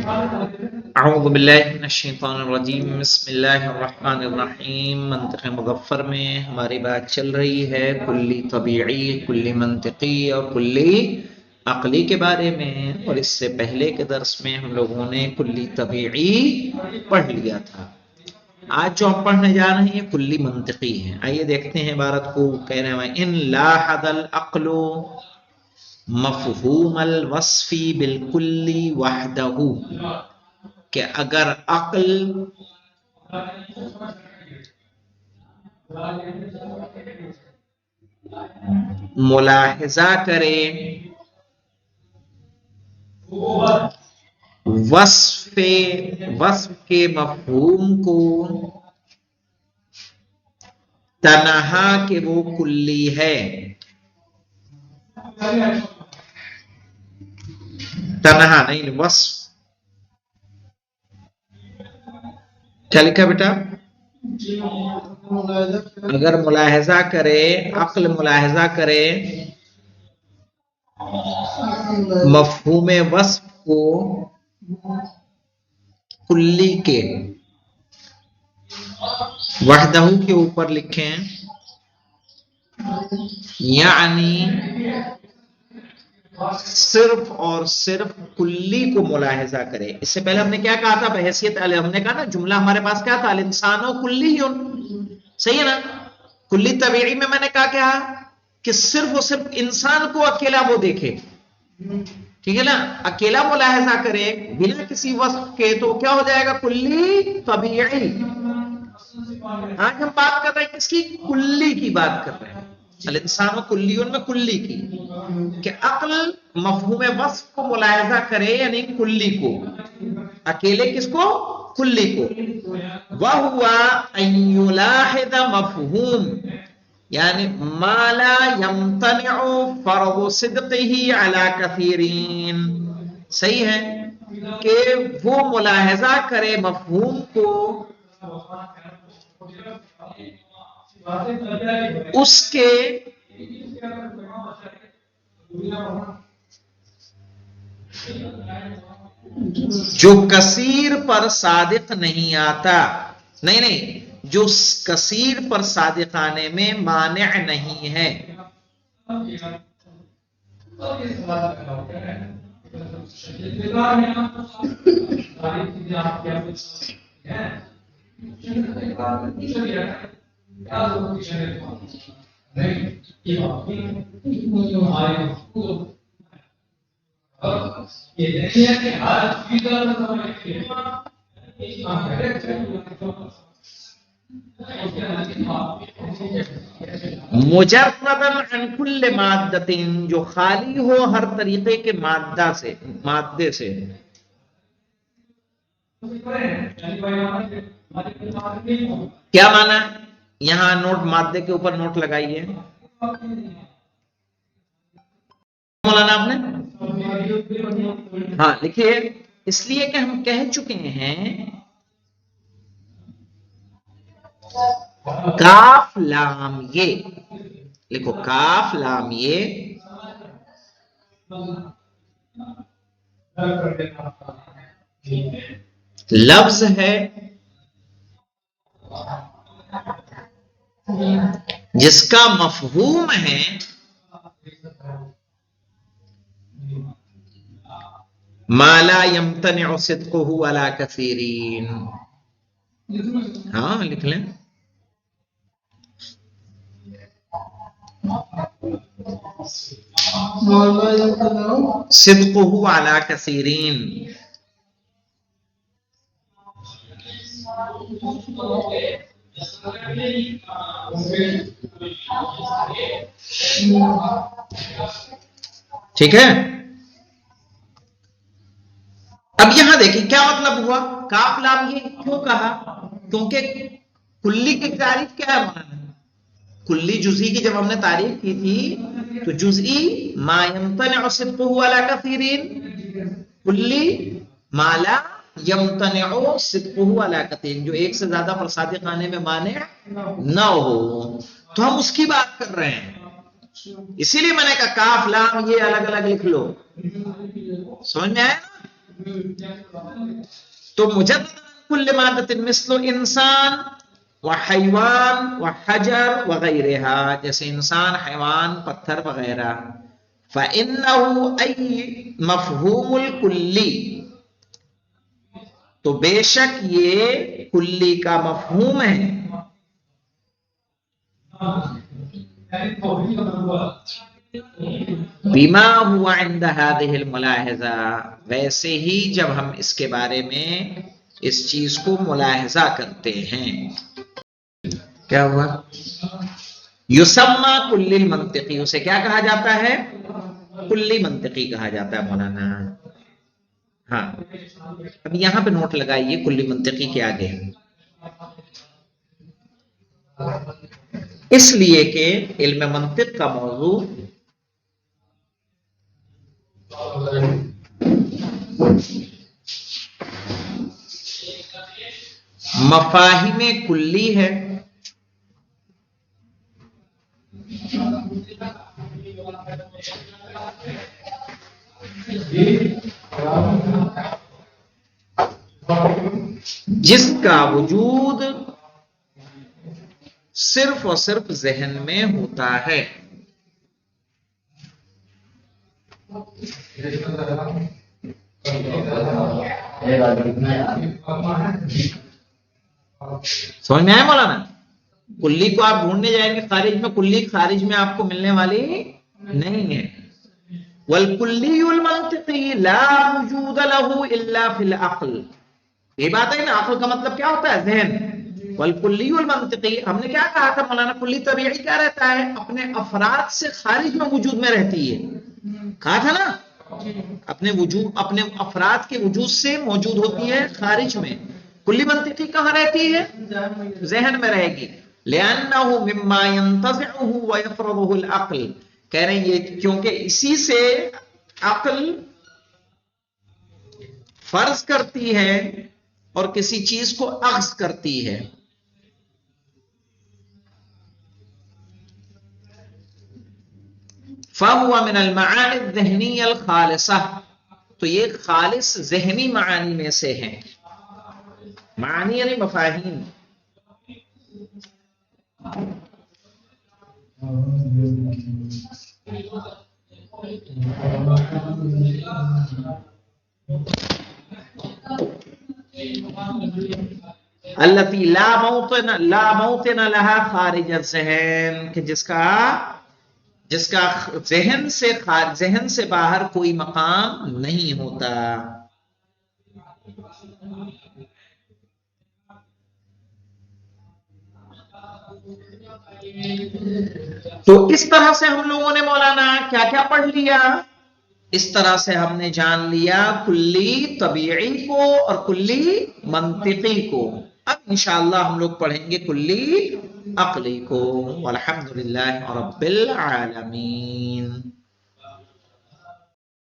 اعوذ باللہ من الشیطان الرجیم، بسم اللہ الرحمن الرحیم۔ منطق مظفر میں ہماری بات چل رہی ہے کلی طبیعی، کلی منطقی اور کلی عقلی کے بارے میں، اور اس سے پہلے کے درس میں ہم لوگوں نے کلی طبیعی پڑھ لیا تھا۔ آج جو ہم پڑھنے جا رہے ہیں کلی منطقی ہے۔ آئیے دیکھتے ہیں عبارت کو۔ کہہ رہے ہیں ان لاحظ العقل مفہوم الوصف بالکلی وحدہ، کہ اگر عقل ملاحظہ کرے وصف کے مفہوم کو تنہا کہ وہ کلی ہے، تنہا نہیں وصف، کیا لکھا بیٹا؟ اگر ملاحظہ کرے، عقل ملاحظہ کرے مفہوم وصف کو کلی کے، وحدہ کے اوپر لکھیں، یعنی صرف اور صرف کلی کو ملاحظہ کرے۔ اس سے پہلے ہم نے کیا کہا تھا بحیثیت، ہم نے کہا نا جملہ ہمارے پاس کیا تھا، الانسان کلی، صحیح ہے نا؟ کلی طبیعی میں نے کہا کہ صرف اور صرف انسان کو اکیلا وہ دیکھے، ٹھیک ہے نا؟ اکیلا ملاحظہ کرے بنا کسی وصف کے تو کیا ہو جائے گا، کلی طبیعی۔ آج ہم بات کر رہے ہیں کس کی؟ کلی کی بات کر رہے ہیں، الانسان کلیون میں کلی کی، کہ عقل مفہوم وصف کو ملاحظہ کرے یعنی کلی کو، اکیلے کس کو؟ کلی کو۔ وَهُوَ أَن يُلَاحِظَ مَفْهُوم، یعنی مَا لَا يَمْتَنِعُ فَرْضُ صِدْقِهِ عَلَى كَثِيرٍ، صحیح ہے کہ وہ ملاحظہ کرے مفہوم کو اس کے جو کثیر پر صادق نہیں آتا، نہیں جو کثیر پر صادق آنے میں مانع نہیں ہے۔ مجرداً عن کل مادۃ، جو خالی ہو ہر طریقے کے مادے سے۔ کیا مانا؟ یہاں نوٹ مادے کے اوپر نوٹ لگائیے مولانا آپ نے، ہاں لکھیے، اس لیے کہ ہم کہہ چکے ہیں کاف لام یہ، لکھو کاف لام یہ لفظ ہے جس کا مفہوم ہے ما لا يمتنع صدقه على كثيرين۔ ہاں لکھ لیں، صدقه على كثيرين، ٹھیک ہے؟ اب یہاں دیکھیں کیا مطلب ہوا، کاف لام یہ کیوں کہا؟ کیونکہ کلی کی تعریف کیا ہے مولانا؟ کلی جزئی کی جب ہم نے تعریف کی تھی تو جزئی ما يمتنع صدقه على كثيرين، کلی ما لا يمتنع صدقه على كثيرين، جو ایک سے زیادہ پر صادق آنے میں مانع نہ ہو، تو ہم اس کی بات کر رہے ہیں۔ اسی لیے میں نے کہا کاف لام یہ الگ الگ لکھ لو، سمجھ میں آیا؟ تو مجدد کل مادت مثل انسان و حیوان و حجر وغیرہ، جیسے انسان، حیوان، پتھر وغیرہ. فَإِنَّهُ أَيْ مفہوم الکلی، تو بے شک یہ کلی کا مفہوم ہے. بما هو عند هذه الملاحظہ، ویسے ہی جب ہم اس کے بارے میں اس چیز کو ملاحظہ کرتے ہیں. کیا ہوا؟ یسمى کل المنطقی، اسے کیا کہا جاتا ہے؟ کلی منطقی کہا جاتا ہے مولانا. ہاں، اب یہاں پہ نوٹ لگائیے کلی منطقی کے آگے، اس لیے کہ علم منطق کا موضوع مفاہیم کلی ہے. جس کا وجود صرف اور صرف ذہن میں ہوتا ہے. سمجھ میں آیا مولانا؟ کلی کو آپ ڈھونڈنے جائیں گے خارج میں، کلی خارج میں آپ کو ملنے والی نہیں ہے. والکلی المنطقی لا وجود له الا فی العقل، یہ بات ہے نا. عقل کا مطلب کیا ہوتا ہے؟ ذہن. والکلی المنطقی، ہم نے کیا کہا تھا مولانا؟ کلی طبیعی کیا رہتا ہے؟ اپنے افراد سے خارج میں وجود میں رہتی ہے. کہا تھا نا، اپنے وجود، اپنے افراد کے وجود سے موجود ہوتی ہے خارج میں. کلی منطقی کہاں رہتی ہے؟ ذہن میں رہے گی. لأنه مما ينتزعه ويفرضه العقل، کہہ رہے ہیں یہ کیونکہ اسی سے عقل فرض کرتی ہے اور کسی چیز کو اخذ کرتی ہے. فَهُوَ مِنَ الْمَعَانِ الذِّهْنِيَّ الْخَالِصَةِ، تو یہ خالص ذہنی معانی میں سے ہیں. معانی یعنی مفاہیم. التي لا موطن لها خارج الذہن، کہ جس کا ذہن سے باہر کوئی مقام نہیں ہوتا. تو اس طرح سے ہم لوگوں نے مولانا کیا کیا پڑھ لیا؟ اس طرح سے ہم نے جان لیا کلی طبیعی کو اور کلی منطقی کو. اب انشاءاللہ ہم لوگ پڑھیں گے کلی عقلی کو. والحمدللہ رب العالمین.